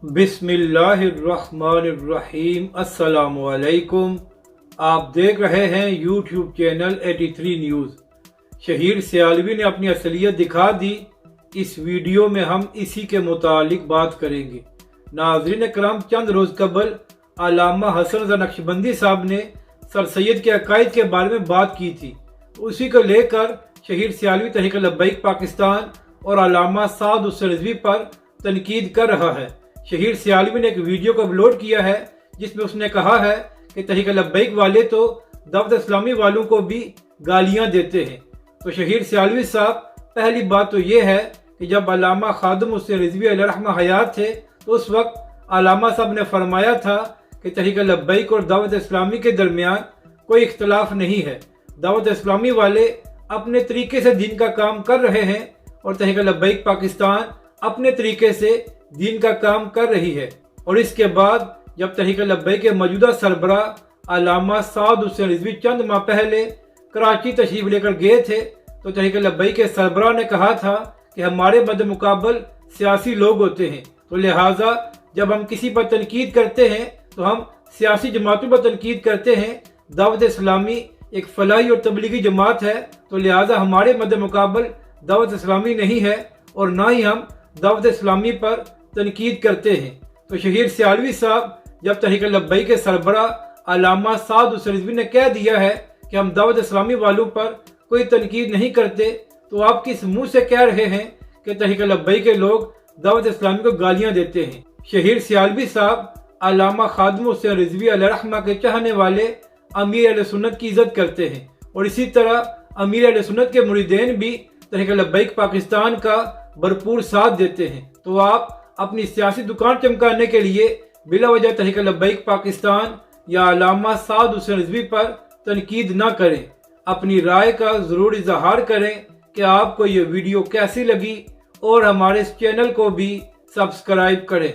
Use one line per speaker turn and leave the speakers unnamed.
बिस्मिल्लाहिर्रहमानिर्रहीम। अस्सलामुअलैकुम। आप देख रहे हैं YouTube channel 83 news. Shaheer Sialvi ने अपनी असलियत दिखा दी। इस वीडियो में हम इसी के मुतालिक बात करेंगे। नाज़रीन करम, चंद रोज़ कबल अल्लामा हसन रज़ा नक्शबंदी साहब ने सर सैयद के अकायद के बारे में बात की थी। उसी को लेकर शहीर सियालवी तहरीक लब्बैक पाकिस्तान और अल्लामा साद हुसैन रिजवी पर तनकीद कर रहा है। शहीर सियालवी ने एक वीडियो को अपलोड किया है जिसमें उसने कहा है कि तहरीक लब्बैक वाले तो दावत इस्लामी वालों को भी गालियां देते हैं। तो शहीर सियालवी साहब, पहली बात तो ये है कि जब अल्लामा खादिम हुसैन रिजवी अलैहिर्रहमा हयात थे तो उस वक्त अल्लामा साहब ने फरमाया था कि तहरीक लब्बैक और दावत इस्लामी के दरमियान कोई इख्तलाफ नहीं है। दावत इस्लामी वाले अपने तरीके से दीन का काम कर रहे हैं और तहरीक लब्बैक पाकिस्तान अपने तरीके से दीन का काम कर रही है। और इसके बाद जब तहरीक लब्बैक के मौजूदा सरबराह अल्लामा साद हुसैन रिजवी चंद माह पहले कराची तशरीफ लेकर गए थे तो तहरीक लब्बैक के सरबराह ने कहा था कि हमारे मद्दे मुकाबल सियासी लोग होते हैं, तो लिहाजा जब हम किसी पर तनकीद करते हैं तो हम सियासी जमातों पर तनकीद करते हैं। दावत इस्लामी एक फलाही और तबलीगी जमात है, तो लिहाजा हमारे मद्दे मुकाबल दावत इस्लामी नहीं है और ना ही हम दावत इस्लामी पर तनकीद करते हैं। तो शहीर सियालवी साहब, जब तहरीक लब्बैक के सरबराह अल्लामा साद हुसैन रिजवी ने कह दिया है कि हम दावत इस्लामी वालों पर कोई तनकीद नहीं करते, तो आप किस मुंह से कह रहे हैं कि तहरीक लब्बैक के लोग दावत इस्लामी को गालियां देते हैं। शहीर सियालवी साहब अल्लामा खादिम हुसैन रिजवी अलैहिर्रहमा के चाहने वाले अमीर अहले सुन्नत की इज्जत करते हैं और इसी तरह अमीर अहले सुन्नत के मुरीदेन भी तहरीक लब्बैक पाकिस्तान का भरपूर साथ देते हैं। तो आप अपनी सियासी दुकान चमकाने के लिए बिला वजह तहरीक लब्बैक पाकिस्तान या अल्लामा साद हुसैन रिजवी पर तनकीद न करें। अपनी राय का जरूर इजहार करें कि आपको ये वीडियो कैसी लगी और हमारे इस चैनल को भी सब्सक्राइब करें।